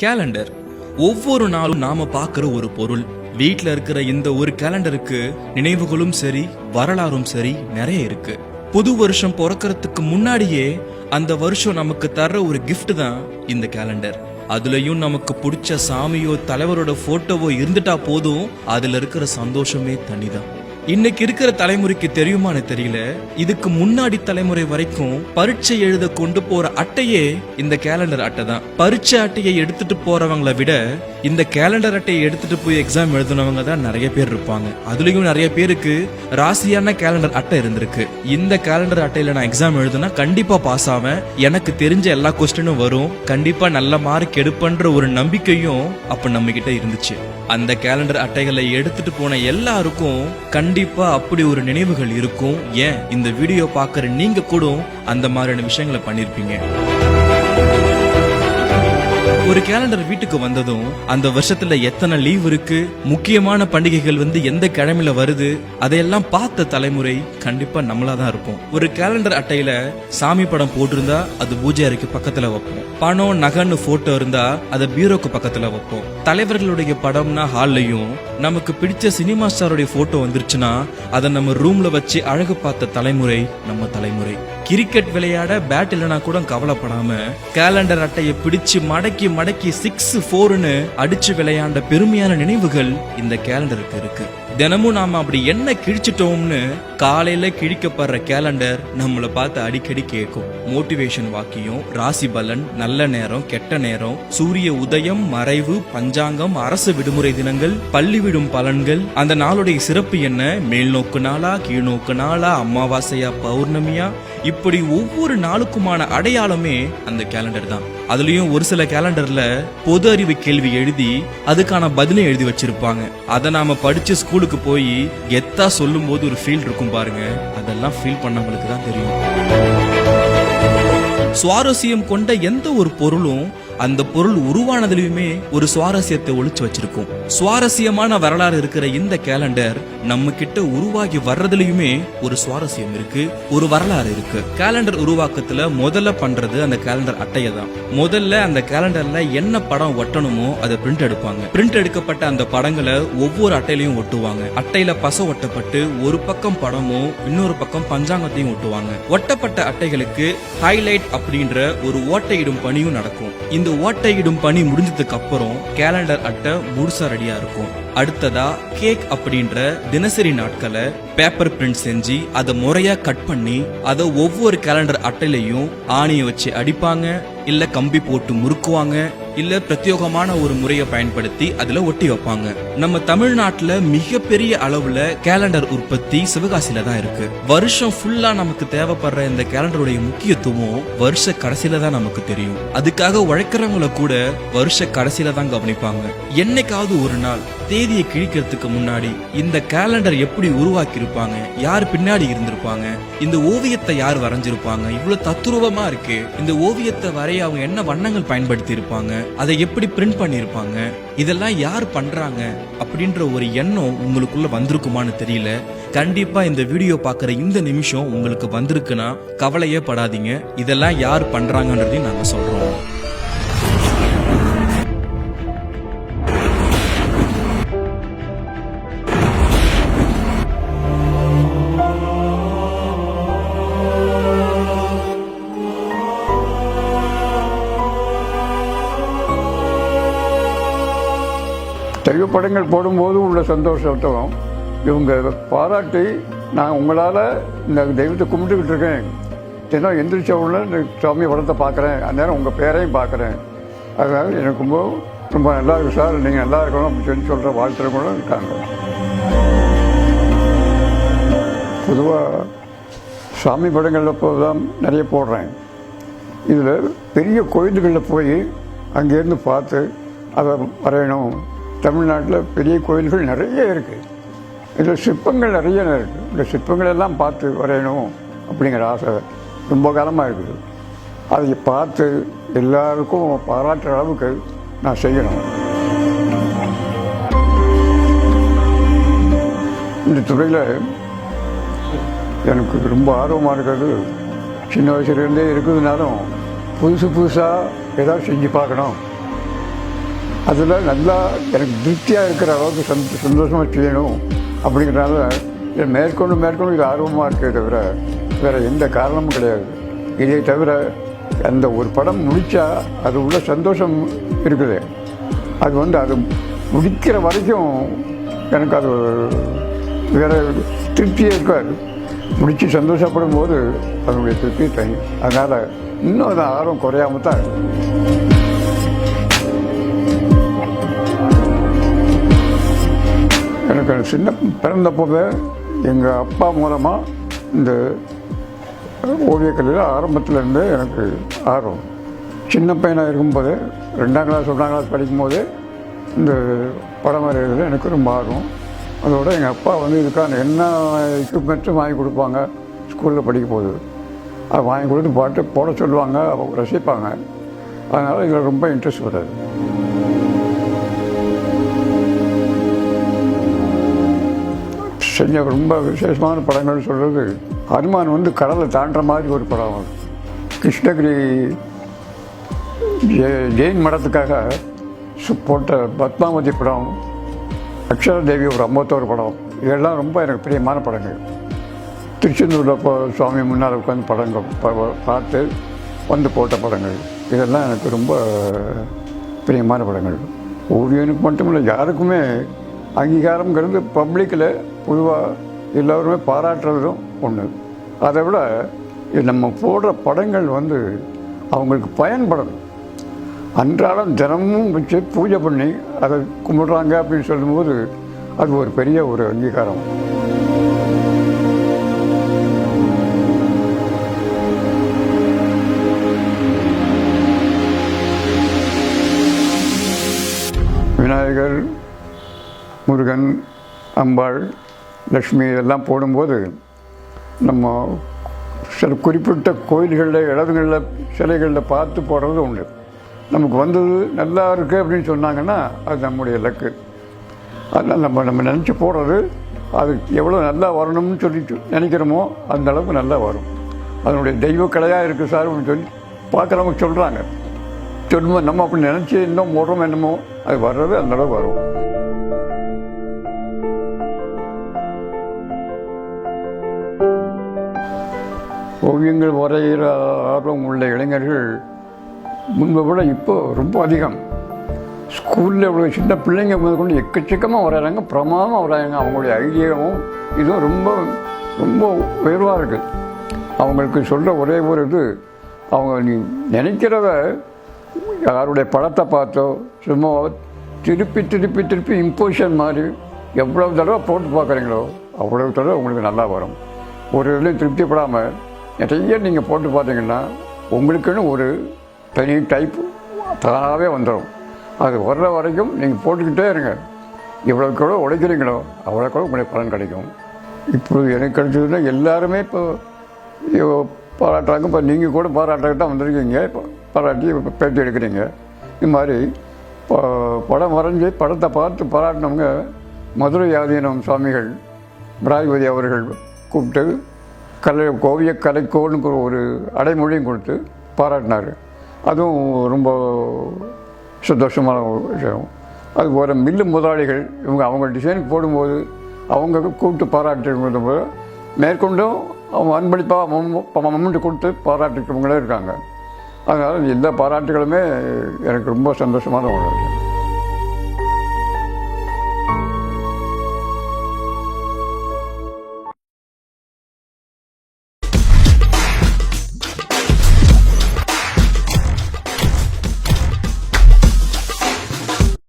Calendar ஒவ்வொரு நாளும் நாம பார்க்கிற ஒரு பொருள். வீட்ல இருக்கிற இந்த ஒரு கேலண்டருக்கு நினைவுகளும் சரி வரலாறும் சரி நிறைய இருக்கு. புது வருஷம் பிறக்கிறதுக்கு முன்னாடியே அந்த வருஷம் நமக்கு தர்ற ஒரு கிஃப்ட் தான் இந்த கேலண்டர். அதுலயும் நமக்கு பிடிச்ச சாமியோ தலைவரோட போட்டோவோ இருந்துட்டா போதும், அதுல இருக்கிற சந்தோஷமே தனிதான். இன்னைக்கு இருக்கிற தலைமுறைக்கு தெரியுமான்னு தெரியல, இதுக்கு முன்னாடி தலைமுறை வரைக்கும் பரீட்சை எழுத கொண்டு போற அட்டையே இந்த கேலண்டர் அட்டை தான். பரீட்சை அட்டையை எடுத்துட்டு போறவங்களை விட இந்த கேலண்டர் அட்டையை எடுத்துட்டு போய் எக்ஸாம் எழுதுனவங்க தான் நிறைய பேர் இருப்பாங்க. அதுலயும் நிறைய பேருக்கு ராசியான கேலண்டர் அட்டை இருந்திருக்கு. இந்த கேலண்டர் அட்டையில நான் எக்ஸாம் எழுதுனா கண்டிப்பா பாஸ் ஆவேன், எனக்கு தெரிஞ்ச எல்லா கொஸ்டினும் வரும், கண்டிப்பா நல்ல மார்க் எடுப்பன்ற ஒரு நம்பிக்கையும் அப்ப நம்ம கிட்ட இருந்துச்சு. அந்த கேலண்டர் அட்டைகளை எடுத்துட்டு போன எல்லாருக்கும் கண்டிப்பா அப்படி ஒரு நினைவுகள் இருக்கும். ஏன் இந்த வீடியோ பாக்குற நீங்க கூட அந்த மாதிரியான விஷயங்களை பண்ணிருப்பீங்க. ஒரு கேலண்டர் வீட்டுக்கு வந்ததும் அந்த வருஷத்துல எத்தனை லீவ் இருக்கு, முக்கியமான பண்டிகைகள் எந்த கிழமையில வருது, அதையெல்லாம் பார்த்த தலைமுறை கண்டிப்பா நம்மளாதான் இருப்போம். ஒரு கேலண்டர் அட்டையில சாமி படம் போட்டிருந்தா அது பூஜை அறைக்கு பக்கத்துல வைப்போம். பணம் நகன்னு போட்டோ இருந்தா அதை பீரோக்கு பக்கத்துல வைப்போம். தலைவர்களுடைய படம்னா ஹால்லையும், நமக்கு பிடிச்ச சினிமா ஸ்டாருடைய போட்டோ வந்துருச்சுன்னா அதை நம்ம ரூம்ல வச்சு அழகு பார்த்த தலைமுறை நம்ம தலைமுறை. கிரிக்கெட் விளையாட பேட் இல்லைனா கூட கவலைப்படாம கேலண்டர் அட்டையை பிடிச்சு மடக்கி மடக்கி 6-4ன்னு அடிச்சு விளையாண்ட பெருமையான நினைவுகள் இந்த கேலண்டருக்கு இருக்கு. தினமும் நாம அப்படி என்ன கிழிச்சிட்டோம்னு காலையில கிழிக்கப்படுற கேலண்டர் நம்மளை பார்த்து அடிக்கடி கேட்கும். மோட்டிவேஷன் வாக்கியம், ராசி பலன், நல்ல நேரம், கெட்ட நேரம், சூரிய உதயம், மறைவு, பஞ்சாங்கம், அரசு விடுமுறை தினங்கள், பள்ளி விடும் பலன்கள், அந்த நாளுடைய சிறப்பு என்ன, மேல் நோக்கு நாளா கீழ் நோக்கு நாளா, அமாவாசையா பௌர்ணமியா, இப்படி ஒவ்வொரு நாளுக்குமான அடையாளமே அந்த கேலண்டர் தான். அதுலயும் ஒரு சில கேலண்டர்ல பொது அறிவு கேள்வி எழுதி அதுக்கான பதிலும் எழுதி வச்சிருப்பாங்க. அதை நாம படிச்சு ஸ்கூலுக்கு போய் கெத்தா சொல்லும் போது ஒரு ஃபீல் இருக்கும் பாருங்க, அதெல்லாம் ஃபீல் பண்ணவங்களுக்கு தான் தெரியும். சுவாரஸ்யம் கொண்ட எந்த ஒரு பொருளும் அந்த பொருள் உருவானதிலுமே ஒரு சுவாரஸ்யத்தை ஒளிச்சு வச்சிருக்கும். சுவாரஸ்யமான வரலாறு இருக்கிற இந்த கேலண்டர் நம்ம கிட்ட உருவாகி வர்றதுலயுமே ஒரு சுவாரஸ்யம் இருக்கு, ஒரு வரலாறு இருக்கு. கேலண்டர் உருவாக்கத்துல முதல்ல பண்றது அந்த கேலண்டர் அட்டையை தான். முதல்ல அந்த கேலண்டர்ல என்ன படம் ஒட்டணுமோ அதை பிரிண்ட் எடுப்பாங்க. பிரிண்ட் எடுக்கப்பட்ட அந்த படங்களை ஒவ்வொரு அட்டையிலையும் ஒட்டுவாங்க. அட்டையில பச ஒட்டப்பட்டு ஒரு பக்கம் படமும் இன்னொரு பக்கம் பஞ்சாங்கத்தையும் ஒட்டுவாங்க. ஒட்டப்பட்ட அட்டைகளுக்கு ஹைலைட் அப்படின்ற ஒரு ஓட்டையிடும் பணியும் நடக்கும். இந்த ஓட்டையிடும் பணி முடிஞ்சதுக்கு அப்புறம் கேலண்டர் அட்டை முழுசா ரெடியா இருக்கும். அடுத்ததா கேக் அப்படின்ற தினசரி நாட்களை பேப்பர் பிரிண்ட் செஞ்சு அதை முறையா கட் பண்ணி அதை ஒவ்வொரு கேலண்டர் அட்டையிலையும் ஆணியை வச்சு அடிப்பாங்க, இல்ல கம்பி போட்டு முறுக்குவாங்க, இல்ல பிரத்யேகமான ஒரு முறையை பயன்படுத்தி அதுல ஒட்டி வைப்பாங்க. நம்ம தமிழ்நாட்டுல மிகப்பெரிய அளவுல கேலண்டர் உற்பத்தி சிவகாசியில தான் இருக்கு. வருஷம் ஃபுல்லா நமக்கு தேவைப்படுற இந்த கேலண்டருடைய முக்கியத்துவம் வருஷ கடைசியில தான் நமக்கு தெரியும். அதுக்காக உழைக்கிறவங்கள கூட வருஷ கடைசியில தான் கவனிப்பாங்க. என்னைக்காவது ஒரு நாள் தேதியை கிழிக்கிறதுக்கு முன்னாடி இந்த கேலண்டர் எப்படி உருவாக்கி இருப்பாங்க, யார் பின்னாடி இருந்திருப்பாங்க, இந்த ஓவியத்தை யார் வரைஞ்சிருப்பாங்க, இவ்வளவு தத்துரூபமா இருக்கு, இந்த ஓவியத்தை வரைய அவங்க என்ன வண்ணங்கள் பயன்படுத்தி இருப்பாங்க, அதை எப்படி பிரிண்ட் பண்ணிருப்பாங்க, இதெல்லாம் யார் பண்றாங்க அப்படின்ற ஒரு எண்ணம் உங்களுக்குள்ள வந்திருக்குமான்னு தெரியல. கண்டிப்பா இந்த வீடியோ பாக்குற இந்த நிமிஷம் உங்களுக்கு வந்திருக்குன்னா கவலையே படாதீங்க, இதெல்லாம் யார் பண்றாங்கன்றதையும் நாங்க சொல்றோம். தெய்வ படங்கள் போடும்போது உள்ள சந்தோஷத்தும் இவங்க பாராட்டி, நான் உங்களால் இந்த தெய்வத்தை கும்பிட்டுக்கிட்டு இருக்கேன், தினம் எந்திரிச்ச உடனே இந்த சாமி படத்தை பார்க்குறேன், அந்நேரம் உங்கள் பேரையும் பார்க்குறேன், அதனால எனக்கு ரொம்ப ரொம்ப நல்லா இருக்கு சார், நீங்கள் நல்லா இருக்கணும் அப்படின்னு சொல்கிற வாழ்த்துறவங்களும் இருக்காங்க. பொதுவாக சாமி படங்களில் இப்போ தான் நிறைய போடுறேன். இதில் பெரிய கோயில்களில் போய் அங்கேருந்து பார்த்து அதை வரையணும். தமிழ்நாட்டில் பெரிய கோயில்கள் நிறைய இருக்குது, இதில் சிற்பங்கள் நிறைய இருக்குது. இந்த சிற்பங்களெல்லாம் பார்த்து வரையணும் அப்படிங்கிற ஆசை ரொம்ப காலமாக இருக்குது. அதை பார்த்து எல்லாருக்கும் பாராட்டுற அளவுக்கு நான் செய்யணும். இந்த துறையில் எனக்கு ரொம்ப ஆர்வமாக இருக்கிறது. சின்ன வயசுலேருந்தே இருக்குதுனாலும் புதுசாக ஏதாவது செஞ்சு பார்க்கணும் அதில் நல்லா எனக்கு திருப்தியாக இருக்கிற அளவுக்கு சந்தோஷமாக செய்யணும் அப்படிங்கிறனால இது மேற்கொண்டு இது ஆர்வமாக இருக்கே தவிர வேறு எந்த காரணமும் கிடையாது. இதை தவிர அந்த ஒரு படம் முடித்தா அது உள்ள சந்தோஷம் இருக்குது. அது அது முடிக்கிற வரைக்கும் எனக்கு அது வேறு திருப்தியே இருக்காது. முடித்து சந்தோஷப்படும் போது அதனுடைய திருப்தி தனி. அதனால் இன்னும் அது ஆர்வம் குறையாம தான் இருக்கு. எனக்கு சின்ன பிறந்தப்போவே எங்கள் அப்பா மூலமாக இந்த ஓவியக்கலையில் ஆரம்பத்திலேருந்தே எனக்கு ஆர்வம். சின்ன பையனாக இருக்கும்போது 2ஆம் கிளாஸ் 1ஆம் கிளாஸ் படிக்கும்போது இந்த படம் வரைகிறதுல எனக்கு ரொம்ப ஆர்வம். அதோட எங்கள் அப்பா இதுக்கான என்ன எக்யூப்மெண்ட்ஸும் வாங்கி கொடுப்பாங்க. ஸ்கூலில் படிக்கும் போது அதை வாங்கி கொடுத்து பாட்டு போட சொல்லுவாங்க, அவங்க ரசிப்பாங்க. அதனால் இதில் ரொம்ப இன்ட்ரெஸ்ட் வராது. செஞ்ச ரொம்ப விசேஷமான படங்கள் சொல்கிறது ஹனுமான் கடலை தாண்டுற மாதிரி ஒரு படம். கிருஷ்ணகிரி ஜெயின் மடத்துக்காக போட்ட பத்மாவதி படம், அக்ஷரதேவி ஒரு 51 படம், இதெல்லாம் ரொம்ப எனக்கு பிரியமான படங்கள். திருச்செந்தூரில் சுவாமி முன்னால் உட்காந்து படங்கள் பார்த்து போட்ட படங்கள், இதெல்லாம் எனக்கு ரொம்ப பிரியமான படங்கள். ஓவியனுக்கு மட்டும் இல்லை, யாருக்குமே அங்கீகாரங்கிறது பப்ளிக்கில் பொதுவாக எல்லோருமே பாராட்டுறதும் ஒன்று. அதை விட நம்ம போடுற படங்கள் அவங்களுக்கு பயன்படணும். அன்றாடம் தினமும் வச்சு பூஜை பண்ணி அதை கும்பிடுறாங்க அப்படின்னு சொல்லும்போது அது ஒரு பெரிய ஒரு அங்கீகாரம். விநாயகர், முருகன், அம்பாள், லக்ஷ்மி இதெல்லாம் போடும்போது நம்ம சில குறிப்பிட்ட கோயில்களில் இடங்களில் சிலைகளில் பார்த்து போடுறது உண்டு. நமக்கு வந்தது நல்லா இருக்குது அப்படின்னு சொன்னாங்கன்னா அது நம்முடைய லக்கு. அதனால் நம்ம நினச்சி போடுறது அது எவ்வளோ நல்லா வரணும்னு சொல்லிட்டு நினைக்கிறோமோ அந்த அளவுக்கு நல்லா வரும். அதனுடைய தெய்வ கலையாக இருக்குது சார் அப்படின்னு சொல்லி பார்க்குறவங்க சொல்கிறாங்க. சொல்லும்போது நம்ம அப்படி நினச்சி இன்னும் போடுறோம் என்னமோ அது வர்றது அந்த அளவுக்கு வரும். ஓவியங்கள் வரைகிற ஆர்வம் உள்ள இளைஞர்கள் முன்பை விட இப்போ ரொம்ப அதிகம். ஸ்கூலில் இவ்வளோ சின்ன பிள்ளைங்க கொண்டு எக்கச்சக்கமாக வரைகிறாங்க, பிரமாதமாக வரைகிறாங்க. அவங்களுடைய ஐடியாவும் இதுவும் ரொம்ப ரொம்ப உயர்வாக இருக்குது. அவங்களுக்கு சொல்கிற ஒரே ஒரு இது, அவங்க நீ நினைக்கிறத யாருடைய படத்தை பார்த்தோ சும்மா திருப்பி திருப்பி திருப்பி இம்போசிஷன் மாதிரி எவ்வளவு தடவை போட்டு பார்க்குறீங்களோ அவ்வளவு தடவை உங்களுக்கு நல்லா வரும். ஒரு இதுலேயும் திருப்திப்படாமல் நிறைய நீங்கள் போட்டு பார்த்தீங்கன்னா உங்களுக்குன்னு ஒரு தனி டைப் தானாகவே வந்துடும். அது வர்ற வரைக்கும் நீங்கள் போட்டுக்கிட்டே இருங்க. எவ்வளோக்கு எவ்வளோ உழைக்கிறீங்களோ அவ்வளோக்கு உங்களுக்கு பலன் கிடைக்கும். இப்போ எனக்கு கிடைச்சதுன்னா எல்லாருமே இப்போ பாராட்டுறாங்க. இப்போ நீங்கள் கூட பாராட்டுறதுக்கு தான் வந்திருக்கீங்க. இப்போ பாராட்டி இப்போ பேட்டி எடுக்கிறீங்க. இது மாதிரி படம் வரைஞ்சி படத்தை பார்த்து பாராட்டினவங்க மதுரை ஆதீனம் சுவாமிகள் பிராய்பதி அவர்கள் கூப்பிட்டு ஓவிய கலைக்கோன்னு ஒரு அடைமொழியும் கொடுத்து பாராட்டினார். அதுவும் ரொம்ப சந்தோஷமான விஷயம். அதுபோல் மில்லு முதலாளிகள் அவங்க டிசைனுக்கு போடும்போது அவங்க கூப்பிட்டு பாராட்டும்போது மேற்கொண்டும் அவங்க அன்பளிப்பாக அமௌண்ட்டு கொடுத்து பாராட்டுறவங்களே இருக்காங்க. அதனால் எல்லா பாராட்டுகளுமே எனக்கு ரொம்ப சந்தோஷமான ஒரு விஷயம்.